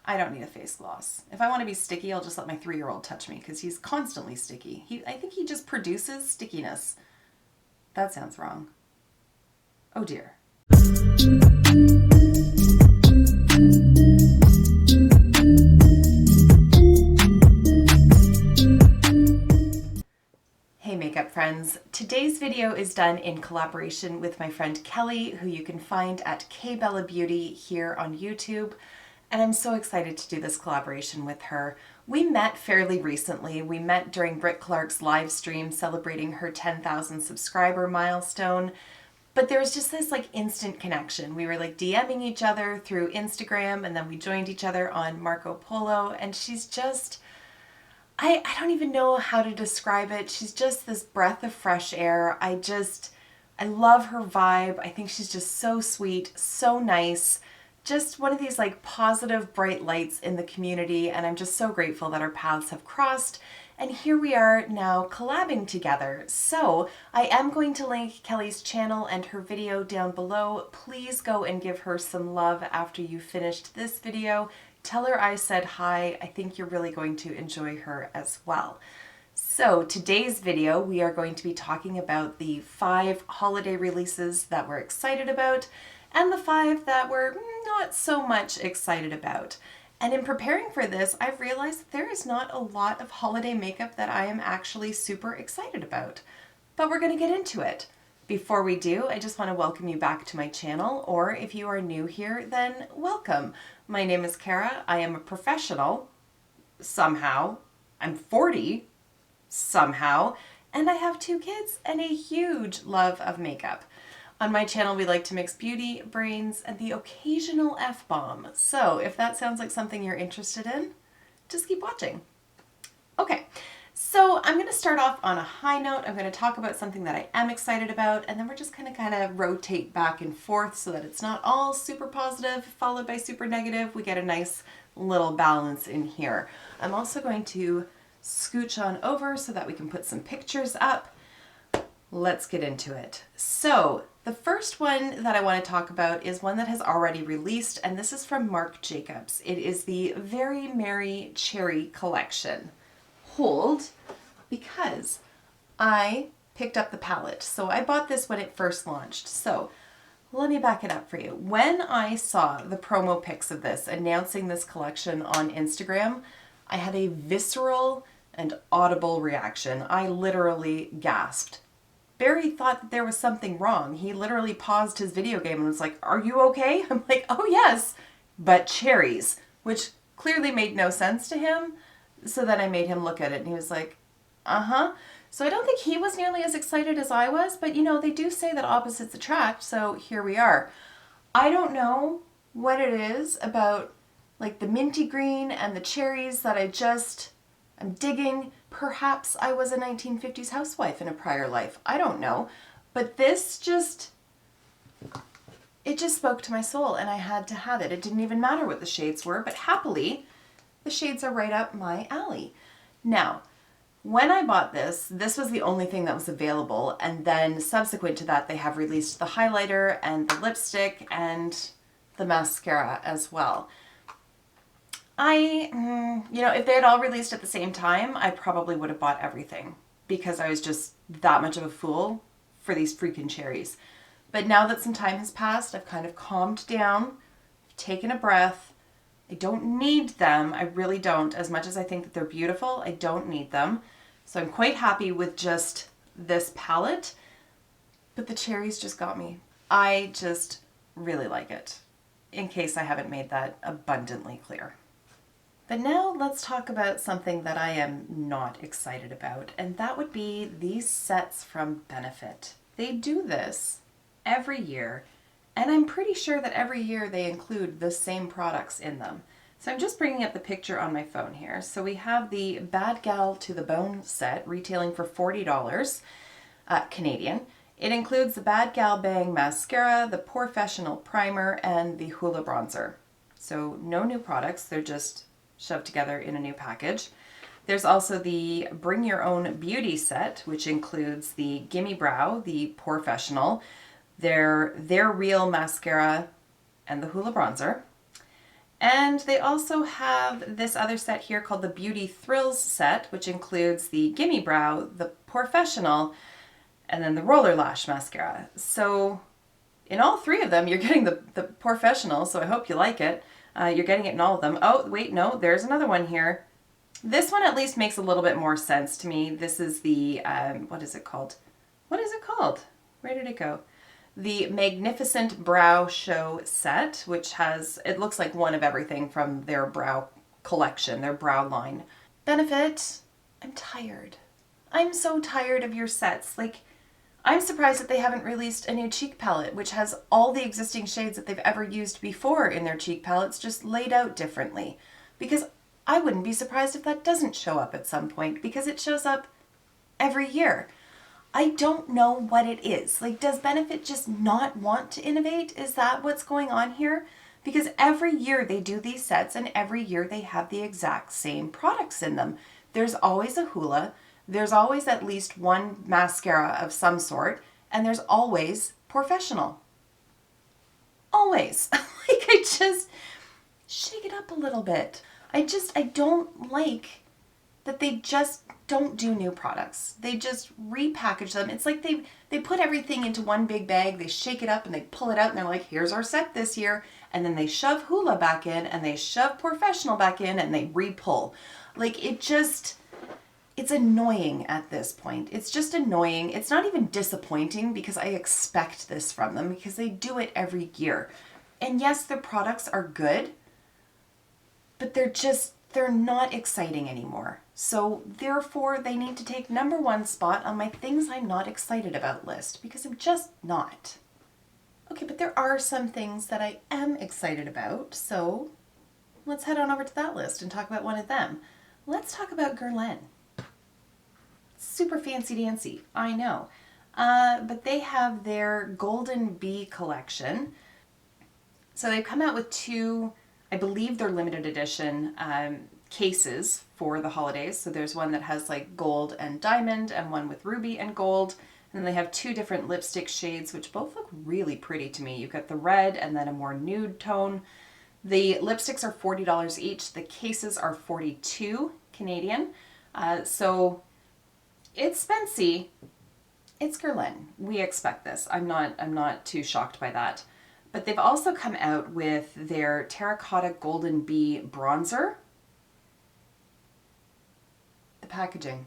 I don't need a face gloss. If I want to be sticky, I'll just let my 3-year-old touch me because he's constantly sticky. I think he just produces stickiness. That sounds wrong. Oh dear. Hey makeup friends, today's video is done in collaboration with my friend Kelly, who you can find at KBellaBeauty here on YouTube, and I'm so excited to do this collaboration with her. We met fairly recently. We met during Britt Clark's live stream celebrating her 10,000 subscriber milestone, but there was just this like instant connection. We were like DMing each other through Instagram, and then we joined each other on Marco Polo, and she's just... I don't even know how to describe it. She's just this breath of fresh air. I love her vibe. I think she's just so sweet, so nice. Just one of these like positive, bright lights in the community. And I'm just so grateful that our paths have crossed. And here we are now collabing together. So I am going to link Kelly's channel and her video down below. Please go and give her some love after you finished this video. Tell her I said hi. I think you're really going to enjoy her as well. So today's video, we are going to be talking about the 5 holiday releases that we're excited about and the 5 that we're not so much excited about. And in preparing for this, I've realized that there is not a lot of holiday makeup that I am actually super excited about. But we're going to get into it. Before we do, I just want to welcome you back to my channel, or if you are new here, then welcome. My name is Kara. I am a professional, somehow. I'm 40, somehow. And I have 2 kids and a huge love of makeup. On my channel, we like to mix beauty, brains, and the occasional F-bomb. So if that sounds like something you're interested in, just keep watching. Okay. So I'm going to start off on a high note. I'm going to talk about something that I am excited about, and then we're just going to kind of rotate back and forth so that it's not all super positive followed by super negative. We get a nice little balance in here. I'm also going to scooch on over so that we can put some pictures up. Let's get into it. So the first one that I want to talk about is one that has already released, and this is from Marc Jacobs. It is the Very Merry Cherry collection. Hold, because I picked up the palette. So I bought this when it first launched. So let me back it up for you. When I saw the promo pics of this announcing this collection on Instagram, I had a visceral and audible reaction. I literally gasped. Barrie thought that there was something wrong. He literally paused his video game and was like, "Are you okay?" I'm like, "Oh yes, but cherries," which clearly made no sense to him. So then I made him look at it and he was like, uh-huh. So I don't think he was nearly as excited as I was, but you know, they do say that opposites attract, so here we are. I don't know what it is about like the minty green and the cherries that I'm digging. Perhaps I was a 1950s housewife in a prior life. I don't know. But this it just spoke to my soul and I had to have it. It didn't even matter what the shades were, but happily, the shades are right up my alley. Now, when I bought this was the only thing that was available, and then subsequent to that, they have released the highlighter and the lipstick and the mascara as well. You know, if they had all released at the same time, I probably would have bought everything because I was just that much of a fool for these freaking cherries. But now that some time has passed, I've kind of calmed down, taken a breath. I don't need them. I really don't. As much as I think that they're beautiful, I don't need them. So I'm quite happy with just this palette. But the cherries just got me. I just really like it, in case I haven't made that abundantly clear. But now let's talk about something that I am not excited about, and that would be these sets from Benefit. They do this every year. And I'm pretty sure that every year they include the same products in them. So I'm just bringing up the picture on my phone here. So we have the Bad Gal to the Bone set retailing for $40 Canadian. It includes the Bad Gal Bang Mascara, the Professional Primer, and the Hoola Bronzer. So no new products, they're just shoved together in a new package. There's also the Bring Your Own Beauty set, which includes the Gimme Brow, the Professional, their Real Mascara, and the Hoola Bronzer. And they also have this other set here called the Beauty Thrills set, which includes the Gimme Brow, the Professional, and then the Roller Lash Mascara. So in all three of them, you're getting the Professional, so I hope you like it. You're getting it in all of them. Oh, wait, no, there's another one here. This one at least makes a little bit more sense to me. This is the, what is it called? What is it called? Where did it go? The Magnificent Brow Show set, which has, it looks like one of everything from their brow collection, their brow line. Benefit, I'm tired. I'm so tired of your sets. Like, I'm surprised that they haven't released a new cheek palette, which has all the existing shades that they've ever used before in their cheek palettes, just laid out differently. Because I wouldn't be surprised if that doesn't show up at some point, because it shows up every year. I don't know what it is. Like, does Benefit just not want to innovate? Is that what's going on here? Because every year they do these sets and every year they have the exact same products in them. There's always a Hoola, there's always at least one mascara of some sort, and there's always Professional. Always. Like, I just shake it up a little bit. I don't like that they just don't do new products. They just repackage them. It's like they put everything into one big bag, they shake it up and they pull it out and they're like, here's our set this year. And then they shove Hoola back in and they shove Professional back in and they re-pull. Like, it's annoying at this point. It's just annoying. It's not even disappointing because I expect this from them because they do it every year. And yes, their products are good, but they're not exciting anymore. So therefore, they need to take #1 spot on my things I'm not excited about list because I'm just not. Okay, but there are some things that I am excited about, so let's head on over to that list and talk about one of them. Let's talk about Guerlain. Super fancy dancy, I know. But they have their Golden Bee collection. So they've come out with two, I believe they're limited edition cases for the holidays. So there's one that has like gold and diamond and one with ruby and gold. And then they have two different lipstick shades, which both look really pretty to me. You've got the red and then a more nude tone. The lipsticks are $40 each. The cases are $42 Canadian. So it's spency. It's Guerlain. We expect this. I'm not too shocked by that. But they've also come out with their Terracotta Golden Bee bronzer. The packaging.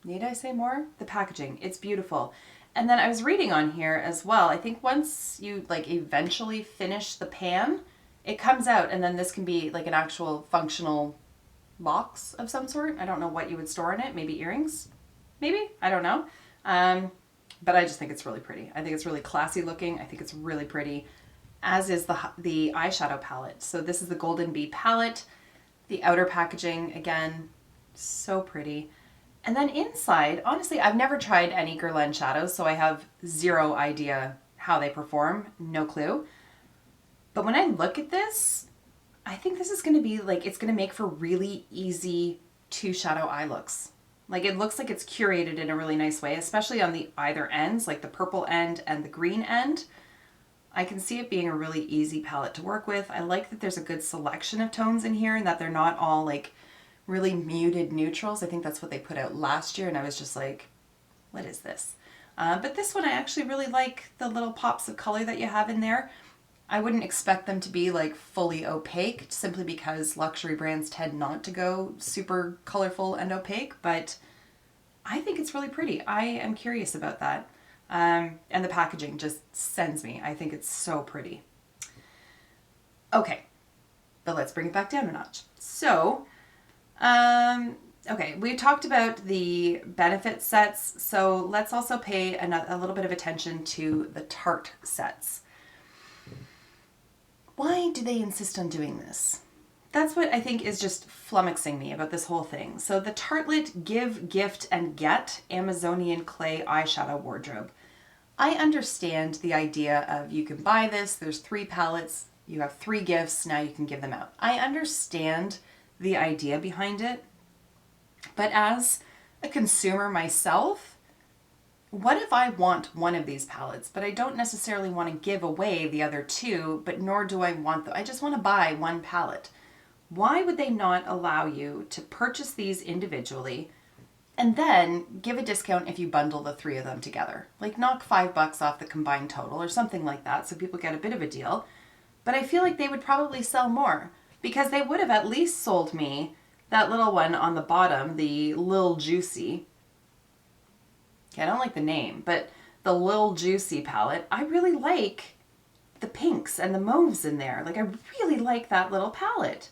Need I say more? The packaging. It's beautiful. And then I was reading on here as well, I think once you like eventually finish the pan, it comes out and then this can be like an actual functional box of some sort. I don't know what you would store in it. Maybe earrings? Maybe? I don't know. But I just think it's really pretty. I think it's really classy looking. I think it's really pretty, as is the eyeshadow palette. So this is the Golden Bee palette. The outer packaging, again, so pretty. And then inside, honestly, I've never tried any Guerlain shadows, so I have zero idea how they perform. No clue. But when I look at this, I think this is going to be like, it's going to make for really easy two shadow eye looks. Like, it looks like it's curated in a really nice way, especially on the either ends, like the purple end and the green end. I can see it being a really easy palette to work with. I like that there's a good selection of tones in here and that they're not all like really muted neutrals. I think that's what they put out last year and I was just like, what is this? But this one, I actually really like the little pops of color that you have in there. I wouldn't expect them to be like fully opaque simply because luxury brands tend not to go super colorful and opaque, but I think it's really pretty. I am curious about that. And the packaging just sends me. I think it's so pretty. Okay, but let's bring it back down a notch. So, okay, we talked about the Benefit sets, so let's also pay a little bit of attention to the Tarte sets. Why do they insist on doing this? That's what I think is just flummoxing me about this whole thing. So the Tartelette Give, Gift, and Get Amazonian Clay Eyeshadow Wardrobe. I understand the idea of you can buy this, there's 3 palettes, you have 3 gifts, now you can give them out. I understand the idea behind it, but as a consumer myself, what if I want one of these palettes, but I don't necessarily want to give away the other two, but nor do I want them. I just want to buy one palette. Why would they not allow you to purchase these individually and then give a discount if you bundle the three of them together? Like knock $5 off the combined total or something like that so people get a bit of a deal. But I feel like they would probably sell more because they would have at least sold me that little one on the bottom, the Lil Juicy. Okay, I don't like the name, but the Lil Juicy palette, I really like the pinks and the mauves in there. Like I really like that little palette.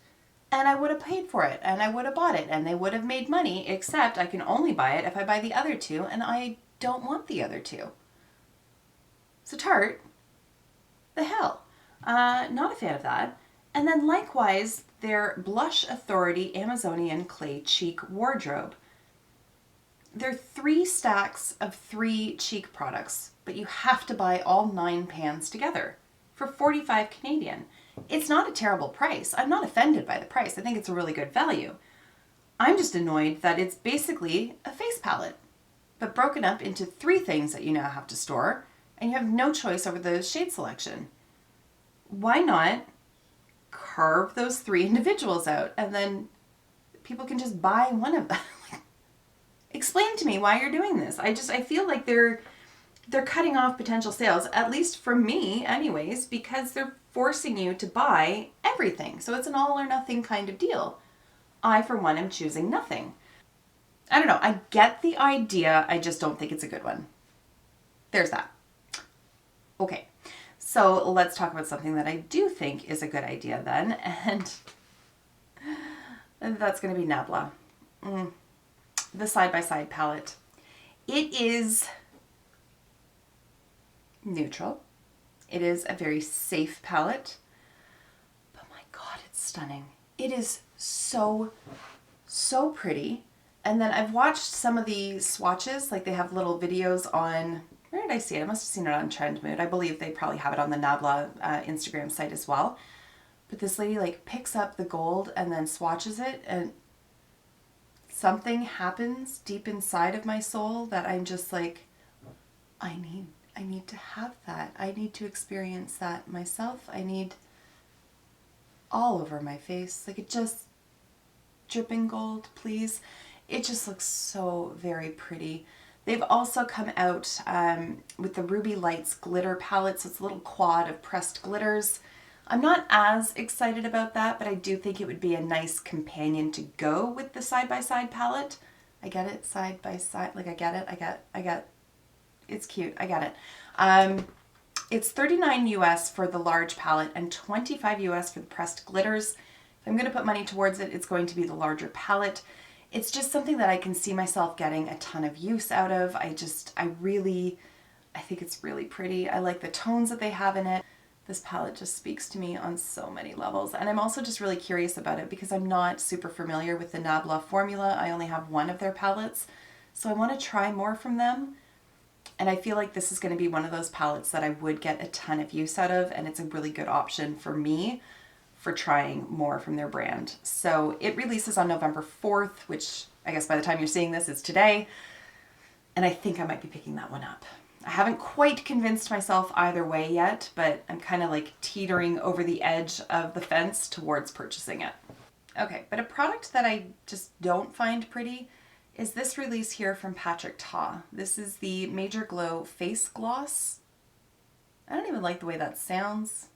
And I would have paid for it and I would have bought it and they would have made money, except I can only buy it if I buy the other two and I don't want the other two. So Tarte, the hell. Not a fan of that. And then likewise, their Blush Authority Amazonian Clay Cheek Wardrobe. They're 3 stacks of 3 cheek products, but you have to buy all 9 pans together for 45 Canadian. It's not a terrible price. I'm not offended by the price. I think it's a really good value. I'm just annoyed that it's basically a face palette, but broken up into 3 things that you now have to store, and you have no choice over the shade selection. Why not carve those 3 individuals out and then people can just buy one of them? Explain to me why you're doing this. I feel like they're cutting off potential sales, at least for me anyways, because they're forcing you to buy everything. So it's an all or nothing kind of deal. I, for one, am choosing nothing. I don't know. I get the idea. I just don't think it's a good one. There's that. Okay. So let's talk about something that I do think is a good idea then. And that's going to be Nabla. The side-by-side palette. It is neutral. It is a very safe palette. But my God, it's stunning. It is so, so pretty. And then I've watched some of the swatches, like they have little videos on, where did I see it? I must have seen it on Trend Mood. I believe they probably have it on the Nabla Instagram site as well. But this lady like picks up the gold and then swatches it, and something happens deep inside of my soul that I'm just like, I need to have that. I need to experience that myself. I need all over my face. Like it just dripping gold, please. It just looks so very pretty. They've also come out with the Ruby Lights glitter palette. So it's a little quad of pressed glitters. I'm not as excited about that, but I do think it would be a nice companion to go with the side-by-side palette. I get it, side-by-side, like I get it, it's cute, I get it. It's $39 US for the large palette and $25 US for the pressed glitters. If I'm gonna put money towards it, it's going to be the larger palette. It's just something that I can see myself getting a ton of use out of. I think it's really pretty. I like the tones that they have in it. This palette just speaks to me on so many levels. And I'm also just really curious about it because I'm not super familiar with the Nabla formula. I only have one of their palettes. So I want to try more from them. And I feel like this is going to be one of those palettes that I would get a ton of use out of. And it's a really good option for me for trying more from their brand. So it releases on November 4th, which I guess by the time you're seeing this, it's today. And I think I might be picking that one up. I haven't quite convinced myself either way yet, but I'm kind of like teetering over the edge of the fence towards purchasing it. Okay, but a product that I just don't find pretty is this release here from Patrick Ta. This is the Major Glow Face Gloss. I don't even like the way that sounds.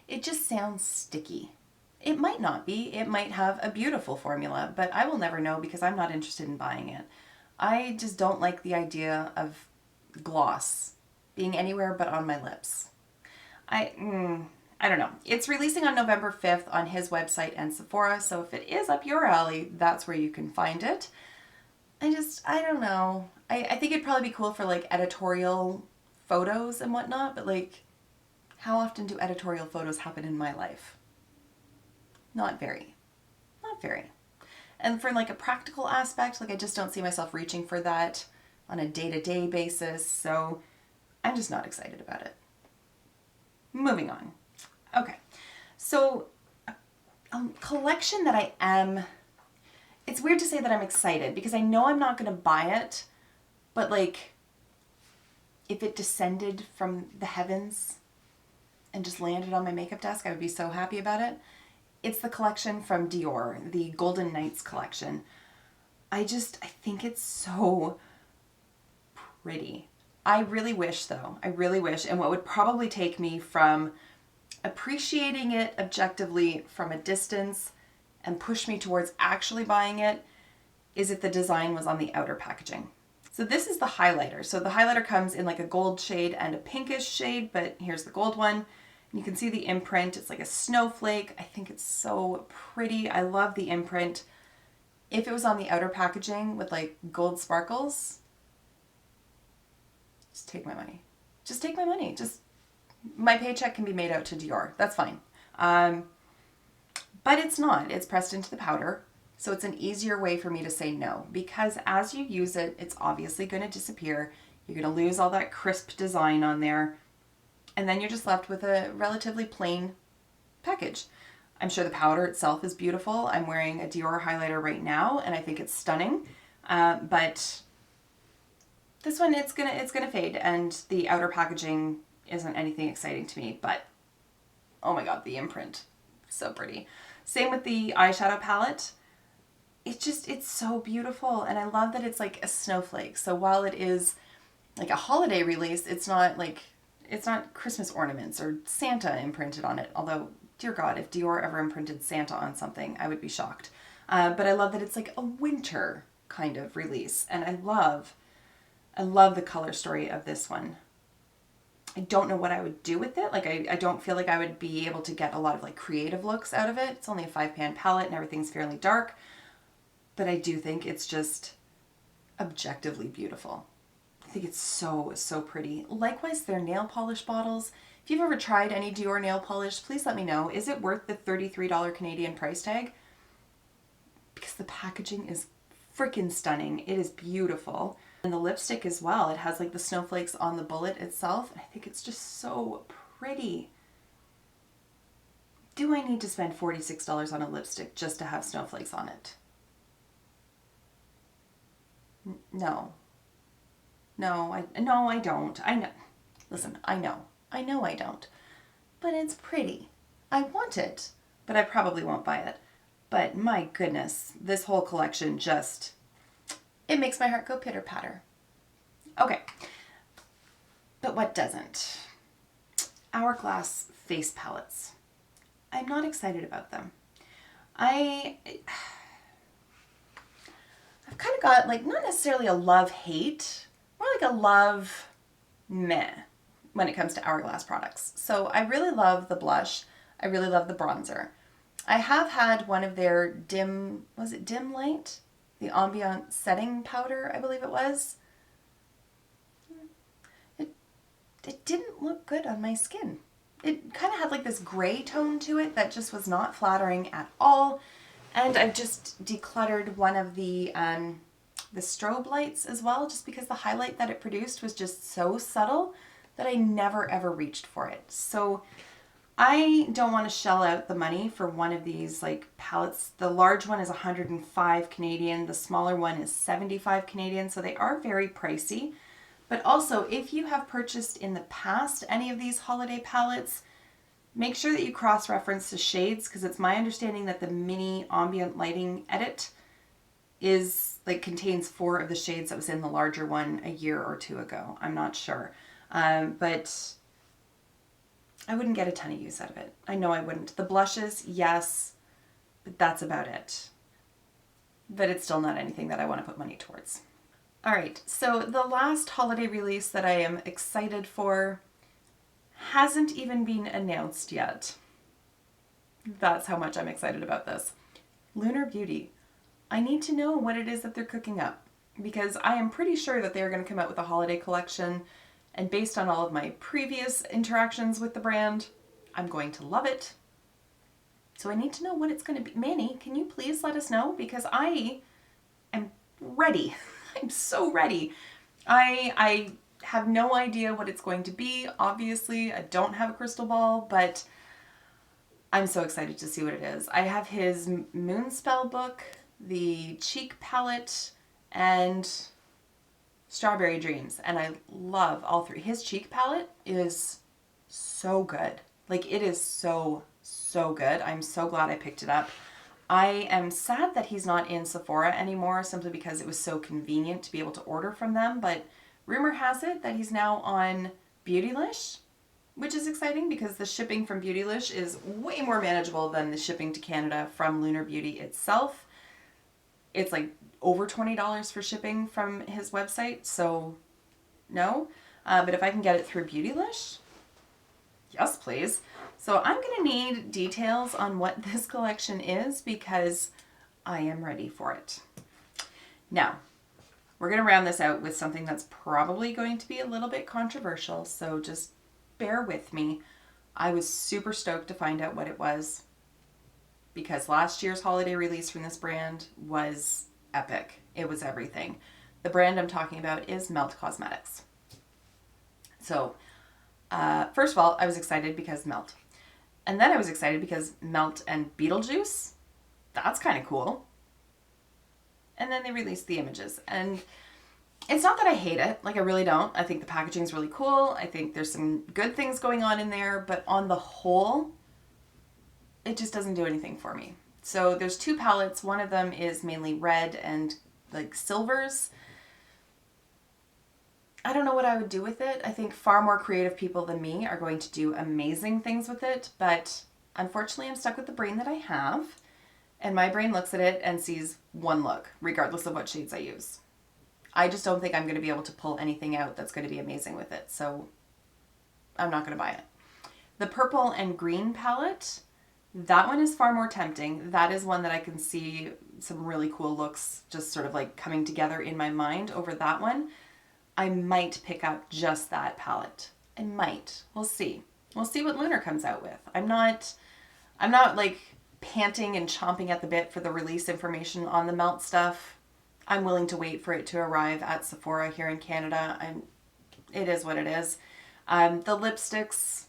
It just sounds sticky. It might not be. It might have a beautiful formula, but I will never know because I'm not interested in buying it. I just don't like the idea of gloss being anywhere but on my lips. I don't know. It's releasing on November 5th on his website and Sephora, so if it is up your alley, that's where you can find it. I don't know. I think it'd probably be cool for like editorial photos and whatnot, but like, how often do editorial photos happen in my life? Not very. Not very. And for like a practical aspect, like I just don't see myself reaching for that on a day-to-day basis, so I'm just not excited about it. Moving on. Okay, so a collection that I am, it's weird to say that I'm excited because I know I'm not going to buy it, but like if it descended from the heavens and just landed on my makeup desk, I would be so happy about it. It's the collection from Dior, the Golden Nights collection. I think it's so pretty. I really wish though, and what would probably take me from appreciating it objectively from a distance and push me towards actually buying it is if the design was on the outer packaging. So this is the highlighter. So the highlighter comes in like a gold shade and a pinkish shade, but here's the gold one. You can see the imprint. It's like a snowflake. I think it's so pretty. I love the imprint. If it was on the outer packaging with like gold sparkles, just take my money. Just take my money. Just my paycheck can be made out to Dior. That's fine. But it's not. It's pressed into the powder. So it's an easier way for me to say no, because as you use it, it's obviously going to disappear. You're going to lose all that crisp design on there. And then you're just left with a relatively plain package. I'm sure the powder itself is beautiful. I'm wearing a Dior highlighter right now, and I think it's stunning. But this one, it's gonna fade, and the outer packaging isn't anything exciting to me. But oh my god, the imprint, so pretty. Same with the eyeshadow palette. It's so beautiful, and I love that it's like a snowflake. So while it is like a holiday release, it's not Christmas ornaments or Santa imprinted on it. Although, dear God, if Dior ever imprinted Santa on something, I would be shocked. But I love that it's like a winter kind of release, and I love the color story of this one. I don't know what I would do with it. Like I don't feel like I would be able to get a lot of like creative looks out of it. It's only a 5-pan palette and everything's fairly dark. But I do think it's just objectively beautiful. I think it's so, so pretty. Likewise, their nail polish bottles. If you've ever tried any Dior nail polish, please let me know. Is it worth the $33 Canadian price tag? Because the packaging is freaking stunning. It is beautiful. And the lipstick as well. It has like the snowflakes on the bullet itself. And I think it's just so pretty. Do I need to spend $46 on a lipstick just to have snowflakes on it? No. No, I don't. I know. Listen, I know I don't. But it's pretty. I want it, but I probably won't buy it. But my goodness, this whole collection just, it makes my heart go pitter patter. Okay. But what doesn't? Hourglass face palettes. I'm not excited about them. I've kind of got like, not necessarily a love-hate, more like a love meh when it comes to Hourglass products. So I really love the blush. I really love the bronzer. I have had one of their dim light? The ambient setting powder, I believe it was. It didn't look good on my skin. It kind of had like this gray tone to it that just was not flattering at all. And I've just decluttered one of the strobe lights as well, just because the highlight that it produced was just so subtle that I never ever reached for it. So I don't want to shell out the money for one of these like palettes. The large one is 105 Canadian, the smaller one is 75 Canadian, so they are very pricey. But also, if you have purchased in the past any of these holiday palettes, make sure that you cross-reference the shades, because it's my understanding that the mini ambient lighting edit contains 4 of the shades that was in the larger one a year or 2 ago. I'm not sure. But I wouldn't get a ton of use out of it. I know I wouldn't. The blushes, yes, but that's about it. But it's still not anything that I want to put money towards. All right, so the last holiday release that I am excited for hasn't even been announced yet. That's how much I'm excited about this. Lunar Beauty. I need to know what it is that they're cooking up, because I am pretty sure that they're going to come out with a holiday collection, and based on all of my previous interactions with the brand, I'm going to love it. So I need to know what it's going to be. Manny, can you please let us know? Because I am ready. I'm so ready. I have no idea what it's going to be. Obviously, I don't have a crystal ball, but I'm so excited to see what it is. I have his Moonspell book, the cheek palette, and Strawberry Dreams, and I love all three. His cheek palette is so good. Like, it is so, so good. I'm so glad I picked it up. I am sad that he's not in Sephora anymore, simply because it was so convenient to be able to order from them, but rumor has it that he's now on Beautylish, which is exciting because the shipping from Beautylish is way more manageable than the shipping to Canada from Lunar Beauty itself. It's like over $20 for shipping from his website, so no. But if I can get it through Beautylish, yes, please. So I'm going to need details on what this collection is because I am ready for it. Now, we're going to round this out with something that's probably going to be a little bit controversial, so just bear with me. I was super stoked to find out what it was because last year's holiday release from this brand was epic. It was everything. The brand I'm talking about is Melt Cosmetics. So, first of all, I was excited because Melt. And then I was excited because Melt and Beetlejuice, that's kind of cool. And then they released the images. And it's not that I hate it. Like, I really don't. I think the packaging is really cool. I think there's some good things going on in there. But on the whole, it just doesn't do anything for me. So there's two palettes. One of them is mainly red and like silvers. I don't know what I would do with it. I think far more creative people than me are going to do amazing things with it. But unfortunately, I'm stuck with the brain that I have. And my brain looks at it and sees one look, regardless of what shades I use. I just don't think I'm going to be able to pull anything out that's going to be amazing with it. So I'm not going to buy it. The purple and green palette, that one is far more tempting. That is one that I can see some really cool looks just sort of like coming together in my mind over that one. I might pick up just that palette. I might. We'll see. We'll see what Lunar comes out with. I'm not like panting and chomping at the bit for the release information on the Melt stuff. I'm willing to wait for it to arrive at Sephora here in Canada. It is what it is. The lipsticks,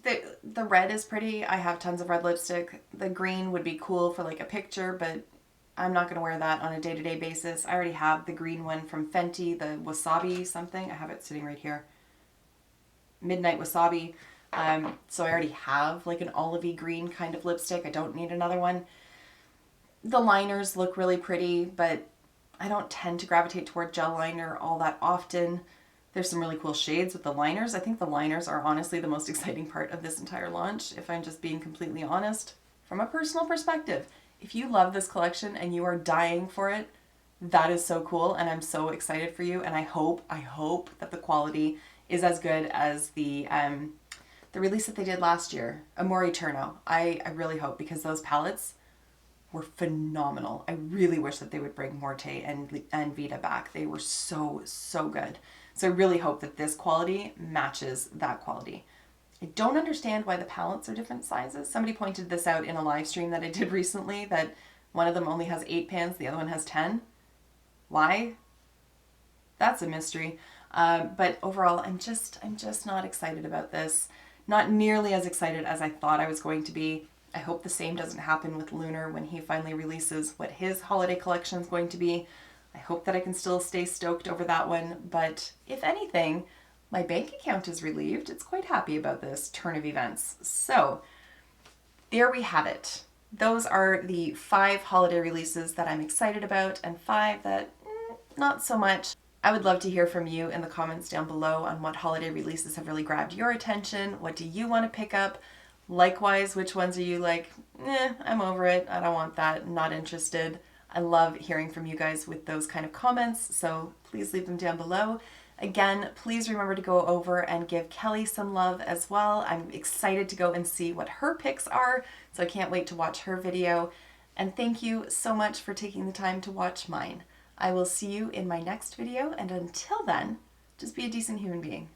the red is pretty. I have tons of red lipstick. The green would be cool for like a picture, but I'm not going to wear that on a day-to-day basis. I already have the green one from Fenty, the Wasabi something. I have it sitting right here. Midnight Wasabi. So I already have like an olivey green kind of lipstick. I don't need another one. The liners look really pretty, but I don't tend to gravitate toward gel liner all that often. There's some really cool shades with the liners. I think the liners are honestly the most exciting part of this entire launch, if I'm just being completely honest. From a personal perspective, if you love this collection and you are dying for it, that is so cool, and I'm so excited for you, and I hope that the quality is as good as the release that they did last year, Amore Eterno. I really hope, because those palettes were phenomenal. I really wish that they would bring Morte and Vita back. They were so, so good. So I really hope that this quality matches that quality. I don't understand why the palettes are different sizes. Somebody pointed this out in a live stream that I did recently, that one of them only has 8 pans, the other one has 10. Why? That's a mystery. But overall, I'm just not excited about this. Not nearly as excited as I thought I was going to be. I hope the same doesn't happen with Lunar when he finally releases what his holiday collection is going to be. I hope that I can still stay stoked over that one, but if anything, my bank account is relieved. It's quite happy about this turn of events. So there we have it. Those are the 5 holiday releases that I'm excited about and 5 that not so much. I would love to hear from you in the comments down below on what holiday releases have really grabbed your attention. What do you want to pick up? Likewise, which ones are you like, I'm over it, I don't want that, not interested. I love hearing from you guys with those kind of comments, so please leave them down below. Again, please remember to go over and give Kelly some love as well. I'm excited to go and see what her picks are, so I can't wait to watch her video. And thank you so much for taking the time to watch mine. I will see you in my next video, and until then, just be a decent human being.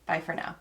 Bye for now.